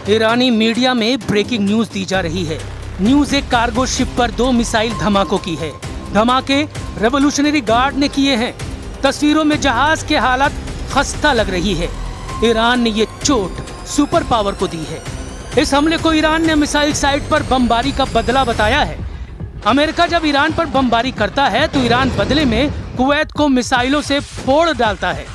ईरानी media में breaking news दी जा रही है। न्यूज एक कार्गो शिप पर 2 मिसाइल धमाकों की है। धमाके रेवोल्यूशनरी गार्ड ने किए हैं। तस्वीरों में जहाज की हालत खस्ता लग रही है। ईरान ने ये चोट सुपर पावर को दी है। इस हमले को ईरान ने मिसाइल साइट पर बमबारी का बदला बताया है। अमेरिका जब ईरान पर बमबारी करता है तो ईरान बदले में कुवैत को मिसाइलों से फोड़ डालता है।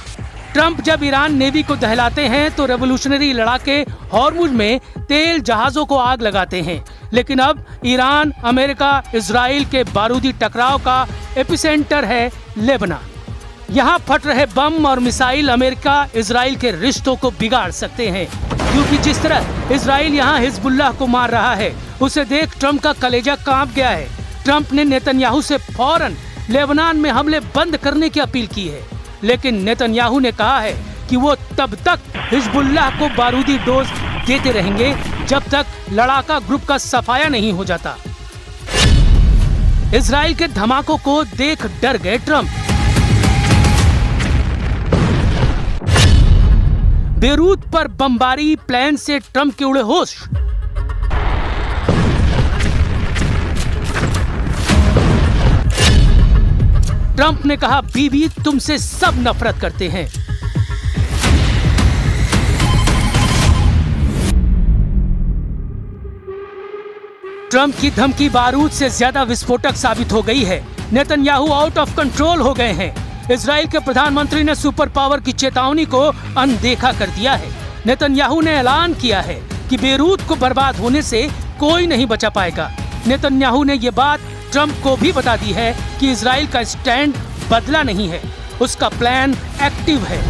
ट्रंप जब ईरान नेवी को दहलाते हैं तो रेवोल्यूशनरी लड़ाके हॉर्मुज में तेल जहाजों को आग लगाते हैं। लेकिन अब ईरान, अमेरिका, इजराइल के बारूदी टकराव का एपिसेंटर है लेबनान। यहाँ फट रहे बम और मिसाइल अमेरिका इजराइल के रिश्तों को बिगाड़ सकते हैं, क्योंकि जिस तरह इजराइल यहाँ हिजबुल्लाह को मार रहा है उसे देख ट्रंप का कलेजा कांप गया है। ट्रंप ने नेतन्याहू से फौरन लेबनान में हमले बंद करने की अपील की है, लेकिन नेतन्याहू ने कहा है कि वो तब तक हिजबुल्लाह को बारूदी डोज देते रहेंगे जब तक लड़ाका ग्रुप का सफाया नहीं हो जाता। इजराइल के धमाकों को देख डर गए ट्रंप। बेरूत पर बमबारी प्लेन से ट्रंप के उड़े होश। ट्रंप ने कहा, बीबी तुमसे सब नफरत करते हैं। ट्रंप की धमकी बारूद से ज्यादा विस्फोटक साबित हो गई है। नेतन्याहू आउट ऑफ कंट्रोल हो गए हैं। इजराइल के प्रधानमंत्री ने सुपर पावर की चेतावनी को अनदेखा कर दिया है। नेतन्याहू ने ऐलान किया है कि बेरूत को बर्बाद होने से कोई नहीं बचा पाएगा। नेतन्याहू ने ये बात ट्रंप को भी बता दी है कि इजराइल का स्टैंड बदला नहीं है, उसका प्लान एक्टिव है।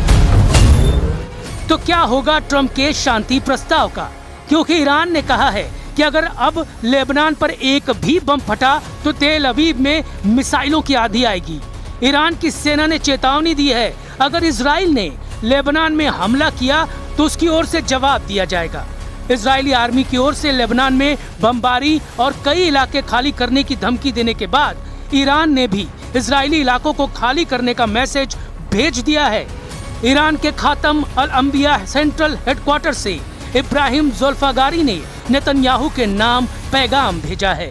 तो क्या होगा ट्रंप के शांति प्रस्ताव का? क्योंकि ईरान ने कहा है कि अगर अब लेबनान पर एक भी बम फटा तो तेल अवीव में मिसाइलों की आंधी आएगी। ईरान की सेना ने चेतावनी दी है, अगर इजराइल ने लेबनान में हमला किया तो उसकी ओर से जवाब दिया जाएगा। इजरायली आर्मी की ओर से लेबनान में बमबारी और कई इलाके खाली करने की धमकी देने के बाद ईरान ने भी इजरायली इलाकों को खाली करने का मैसेज भेज दिया है। ईरान के खातम अल अंबिया सेंट्रल हेडक्वार्टर से इब्राहिम ज़ुल्फ़ागारी ने नेतन्याहू के नाम पैगाम भेजा है।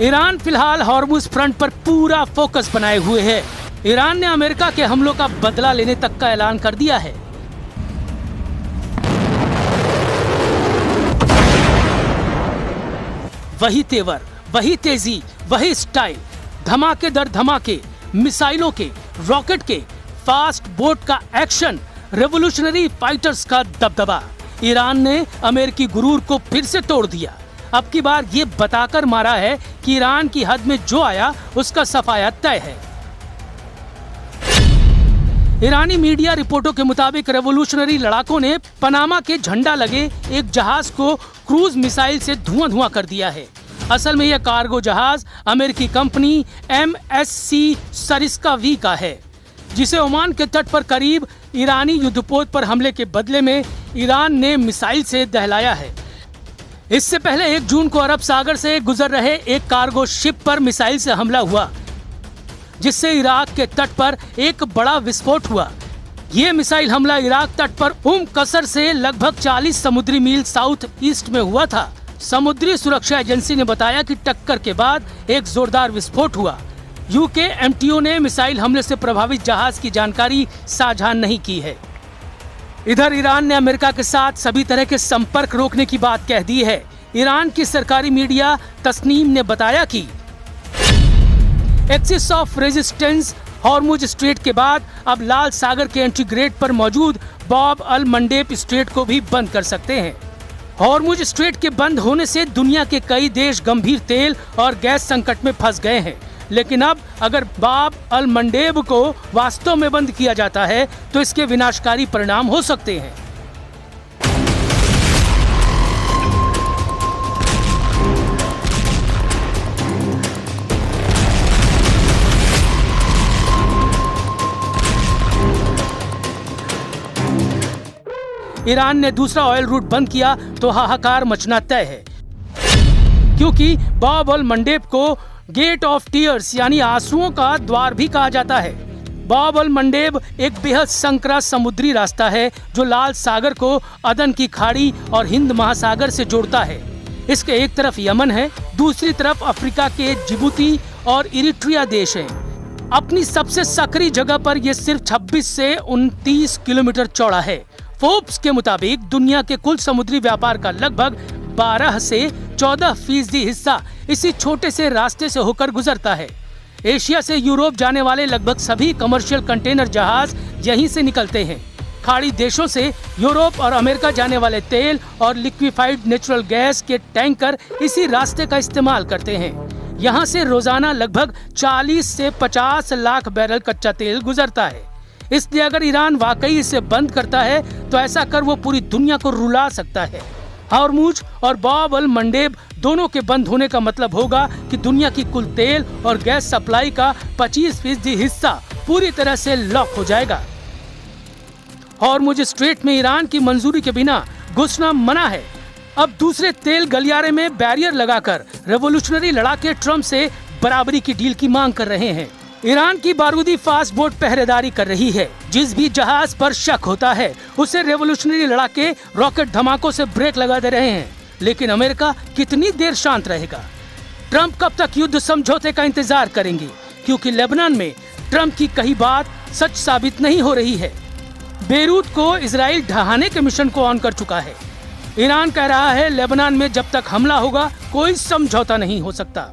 ईरान फिलहाल हॉर्मुज फ्रंट पर पूरा फोकस बनाए हुए है। ईरान ने अमेरिका के हमलों का बदला लेने तक का ऐलान कर दिया है। वही तेवर, वही तेजी, वही स्टाइल, धमाके दर धमाके, मिसाइलों के, रॉकेट के, फास्ट बोट का एक्शन, रेवोल्यूशनरी फाइटर्स का दबदबा। ईरान ने अमेरिकी गुरूर को फिर से तोड़ दिया। अब की बार ये बताकर मारा है कि ईरान की हद में जो आया उसका सफाया तय है। ईरानी मीडिया रिपोर्टों के मुताबिक रेवोल्यूशनरी लड़ाकों ने पनामा के झंडा लगे एक जहाज को क्रूज मिसाइल से धुआं कर दिया है। असल में यह कार्गो जहाज अमेरिकी कंपनी MSC सरिस्का V का है, जिसे ओमान के तट पर करीब ईरानी युद्धपोत पर हमले के बदले में ईरान ने मिसाइल से दहलाया है। इससे पहले 1 जून को अरब सागर से गुजर रहे एक कार्गो शिप पर मिसाइल से हमला हुआ, जिससे इराक के तट पर एक बड़ा विस्फोट हुआ। ये मिसाइल हमला इराक तट पर कसर से लगभग 40 समुद्री मील साउथ ईस्ट में हुआ था। समुद्री सुरक्षा एजेंसी ने बताया कि टक्कर के बाद एक जोरदार विस्फोट हुआ। यूके MTO ने मिसाइल हमले से प्रभावित जहाज की जानकारी साझा नहीं की है। इधर ईरान ने अमेरिका के साथ सभी तरह के संपर्क रोकने की बात कह दी है। ईरान की सरकारी मीडिया तस्नीम ने बताया कि axis of resistance Hormuz strait के बाद अब लाल सागर के एंट्री गेट पर मौजूद बाब अल मंडेब स्ट्रेट को भी बंद कर सकते हैं। हॉर्मुज स्ट्रेट के बंद होने से दुनिया के कई देश गंभीर तेल और गैस संकट में फंस गए हैं। लेकिन अब अगर बाब अल मंडेब को वास्तव में बंद किया जाता है तो इसके विनाशकारी परिणाम हो सकते हैं। ईरान ने दूसरा ऑयल रूट बंद किया तो हाहाकार मचना तय है, क्योंकि बाब अल मंडेब को गेट ऑफ टीयर्स यानी आंसुओं का द्वार भी कहा जाता है। बाब अल मंडेब एक बेहद संकरा समुद्री रास्ता है जो लाल सागर को अदन की खाड़ी और हिंद महासागर से जोड़ता है। इसके एक तरफ यमन है, दूसरी तरफ अफ्रीका के जिबूती और इरिट्रिया देश हैं। अपनी सबसे सकरी जगह पर यह सिर्फ 26 से 29 किलोमीटर चौड़ा है। फोर्ब्स के मुताबिक दुनिया के कुल समुद्री व्यापार का लगभग 12 से 14% हिस्सा इसी छोटे से रास्ते से होकर गुजरता है। एशिया से यूरोप जाने वाले लगभग सभी कमर्शियल कंटेनर जहाज यहीं से निकलते हैं। खाड़ी देशों से यूरोप और अमेरिका जाने वाले तेल और लिक्विफाइड नेचुरल गैस के टैंकर इसी रास्ते का इस्तेमाल करते हैं। यहाँ से रोजाना लगभग 40 से 50 लाख बैरल कच्चा तेल गुजरता है। इसलिए अगर ईरान वाकई इसे बंद करता है तो ऐसा कर वो पूरी दुनिया को रुला सकता है। हॉर्मुज और बाब अल मंडेब दोनों के बंद होने का मतलब होगा कि दुनिया की कुल तेल और गैस सप्लाई का 25% हिस्सा पूरी तरह से लॉक हो जाएगा। हॉर्मुज स्ट्रेट में ईरान की मंजूरी के बिना घुसना मना है। अब दूसरे तेल गलियारे में बैरियर लगाकर रेवोल्यूशनरी लड़ाके ट्रम्प से बराबरी की डील की मांग कर रहे हैं। ईरान की बारूदी फास्ट बोट पहरेदारी कर रही है। जिस भी जहाज पर शक होता है उसे रेवोल्यूशनरी लड़ाके रॉकेट धमाकों से ब्रेक लगा दे रहे हैं। लेकिन अमेरिका कितनी देर शांत रहेगा? ट्रम्प कब तक युद्ध समझौते का इंतजार करेंगे? क्योंकि लेबनान में ट्रम्प की कही बात सच साबित नहीं हो रही है। बेरूत को इजराइल ढहाने के मिशन को ऑन कर चुका है। ईरान कह रहा है लेबनान में जब तक हमला होगा कोई समझौता नहीं हो सकता।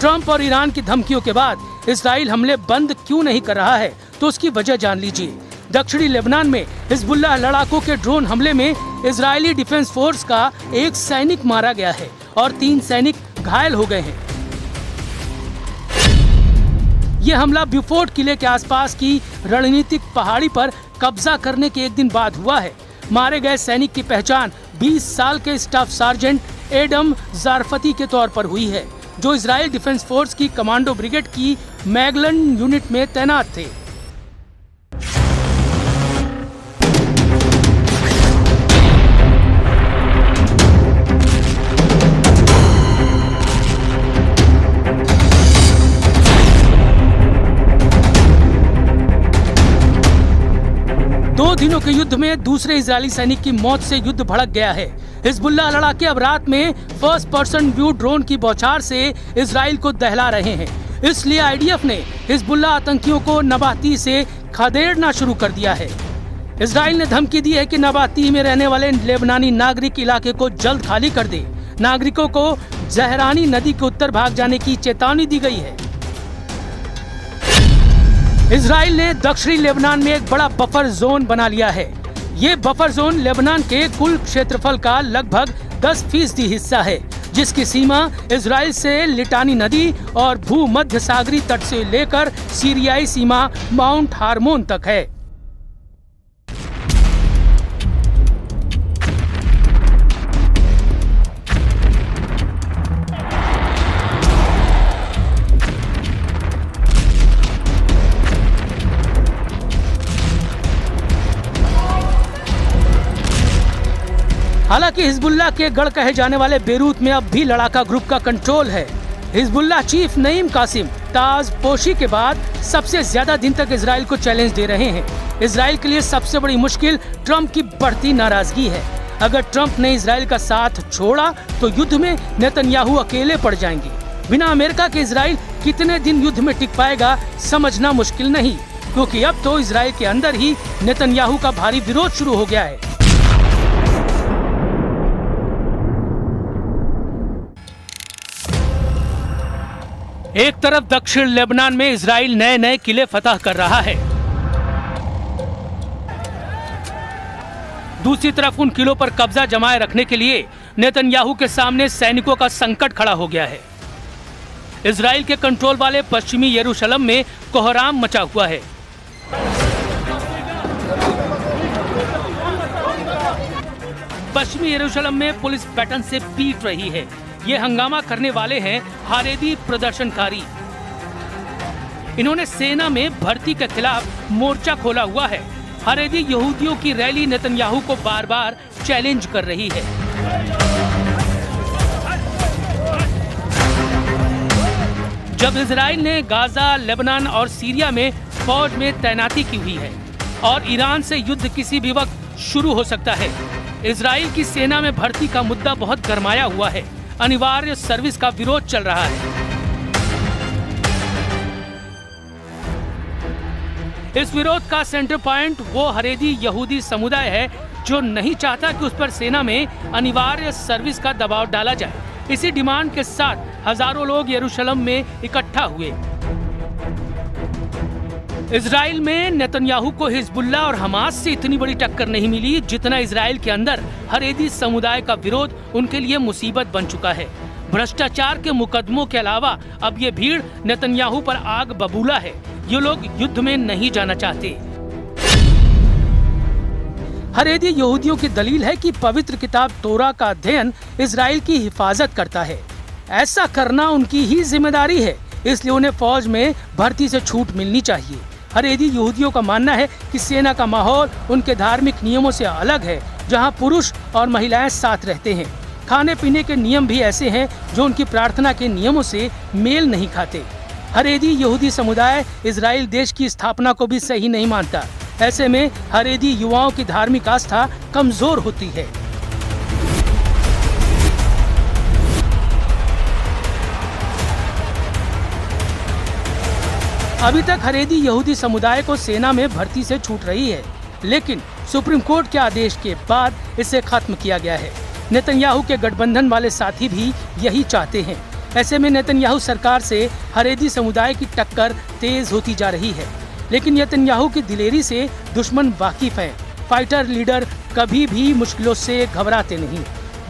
ट्रम्प और ईरान की धमकियों के बाद इजराइल हमले बंद क्यों नहीं कर रहा है तो उसकी वजह जान लीजिए। दक्षिणी लेबनान में हिजबुल्लाह लड़ाकों के ड्रोन हमले में इजरायली डिफेंस फोर्स का एक सैनिक मारा गया है और 3 सैनिक घायल हो गए हैं। ये हमला ब्यूफोर्ट किले के आसपास की रणनीतिक पहाड़ी पर कब्जा करने के एक दिन बाद हुआ है। मारे गए सैनिक की पहचान 20 साल के स्टाफ सार्जेंट एडम जारफती के तौर पर हुई है, जो इजराइल डिफेंस फोर्स की कमांडो ब्रिगेड की मैगलन यूनिट में तैनात थे। दो दिनों के युद्ध में दूसरे इजरायली सैनिक की मौत से युद्ध भड़क गया है। हिजबुल्लाह लड़ाके अब रात में फर्स्ट पर्सन व्यू ड्रोन की बौछार से इजराइल को दहला रहे हैं। इसलिए आईडीएफ ने हिजबुल्लाह आतंकियों को नबाती से खदेड़ना शुरू कर दिया है। इजराइल ने धमकी दी है कि नबाती में रहने वाले लेबनानी नागरिक इलाके को जल्द खाली कर दे। नागरिकों को जहरानी नदी के उत्तर भाग जाने की चेतावनी दी गई है। इजराइल ने दक्षिणी लेबनान में एक बड़ा बफर जोन बना लिया है। ये बफर जोन लेबनान के कुल क्षेत्रफल का लगभग 10% हिस्सा है, जिसकी सीमा इजराइल से लिटानी नदी और भूमध्य सागरी तट से लेकर सीरियाई सीमा माउंट हार्मोन तक है। हालांकि हिजबुल्लाह के गढ़ कहे जाने वाले बेरूत में अब भी लड़ाका ग्रुप का कंट्रोल है। हिजबुल्लाह चीफ नईम कासिम ताज पोशी के बाद सबसे ज्यादा दिन तक इजराइल को चैलेंज दे रहे हैं। इजराइल के लिए सबसे बड़ी मुश्किल ट्रम्प की बढ़ती नाराजगी है। अगर ट्रम्प ने इजराइल का साथ छोड़ा तो युद्ध में नेतन्याहू अकेले पड़ जाएंगे। बिना अमेरिका के इजराइल कितने दिन युद्ध में टिक पाएगा समझना मुश्किल नहीं, क्योंकि अब तो इजराइल के अंदर ही नेतन्याहू का भारी विरोध शुरू हो गया है। एक तरफ दक्षिण लेबनान में इजराइल नए नए किले फतह कर रहा है। दूसरी तरफ उन किलों पर कब्जा जमाए रखने के लिए नेतन्याहू के सामने सैनिकों का संकट खड़ा हो गया है। इजराइल के कंट्रोल वाले पश्चिमी यरूशलेम में कोहराम मचा हुआ है। पश्चिमी यरूशलेम में पुलिस बैटन से पीट रही है। ये हंगामा करने वाले हैं हारेदी प्रदर्शनकारी। इन्होंने सेना में भर्ती के खिलाफ मोर्चा खोला हुआ है। हारेदी यहूदियों की रैली नेतन्याहू को बार बार चैलेंज कर रही है। जब इजराइल ने गाजा, लेबनान और सीरिया में फौज में तैनाती की हुई है और ईरान से युद्ध किसी भी वक्त शुरू हो सकता है। इजराइल की सेना में भर्ती का मुद्दा बहुत गरमाया हुआ है। अनिवार्य सर्विस का विरोध चल रहा है। इस विरोध का सेंटर पॉइंट वो हारेदी यहूदी समुदाय है जो नहीं चाहता कि उस पर सेना में अनिवार्य सर्विस का दबाव डाला जाए। इसी डिमांड के साथ हजारों लोग यरूशलेम में इकट्ठा हुए। इजराइल में नेतन्याहू को हिजबुल्लाह और हमास से इतनी बड़ी टक्कर नहीं मिली जितना इजराइल के अंदर हारेदी समुदाय का विरोध उनके लिए मुसीबत बन चुका है। भ्रष्टाचार के मुकदमों के अलावा अब ये भीड़ नेतन्याहू पर आग बबूला है। ये लोग युद्ध में नहीं जाना चाहते। हारेदी यहूदियों की दलील है कि पवित्र किताब तोरा का अध्ययन इजराइल की हिफाजत करता है। ऐसा करना उनकी ही जिम्मेदारी है, इसलिए उन्हें फौज में भर्ती से छूट मिलनी चाहिए। हारेदी यहूदियों का मानना है कि सेना का माहौल उनके धार्मिक नियमों से अलग है, जहां पुरुष और महिलाएं साथ रहते हैं। खाने पीने के नियम भी ऐसे हैं जो उनकी प्रार्थना के नियमों से मेल नहीं खाते। हारेदी यहूदी समुदाय इजराइल देश की स्थापना को भी सही नहीं मानता। ऐसे में हारेदी युवाओं की धार्मिक आस्था कमजोर होती है। अभी तक हारेदी यहूदी समुदाय को सेना में भर्ती से छूट रही है, लेकिन सुप्रीम कोर्ट के आदेश के बाद इसे खत्म किया गया है। नेतन्याहू के गठबंधन वाले साथी भी यही चाहते हैं। ऐसे में नेतन्याहू सरकार से हारेदी समुदाय की टक्कर तेज होती जा रही है, लेकिन नेतन्याहू की दिलेरी से दुश्मन वाकिफ हैं। फाइटर लीडर कभी भी मुश्किलों से घबराते नहीं।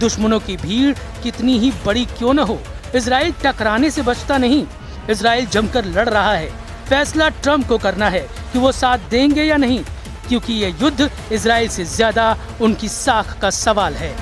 दुश्मनों की भीड़ कितनी ही बड़ी क्यों न हो, इजराइल टकराने से बचता नहीं। इजराइल जमकर लड़ रहा है। फैसला ट्रम्प को करना है कि वो साथ देंगे या नहीं, क्योंकि ये युद्ध इजराइल से ज्यादा उनकी साख का सवाल है।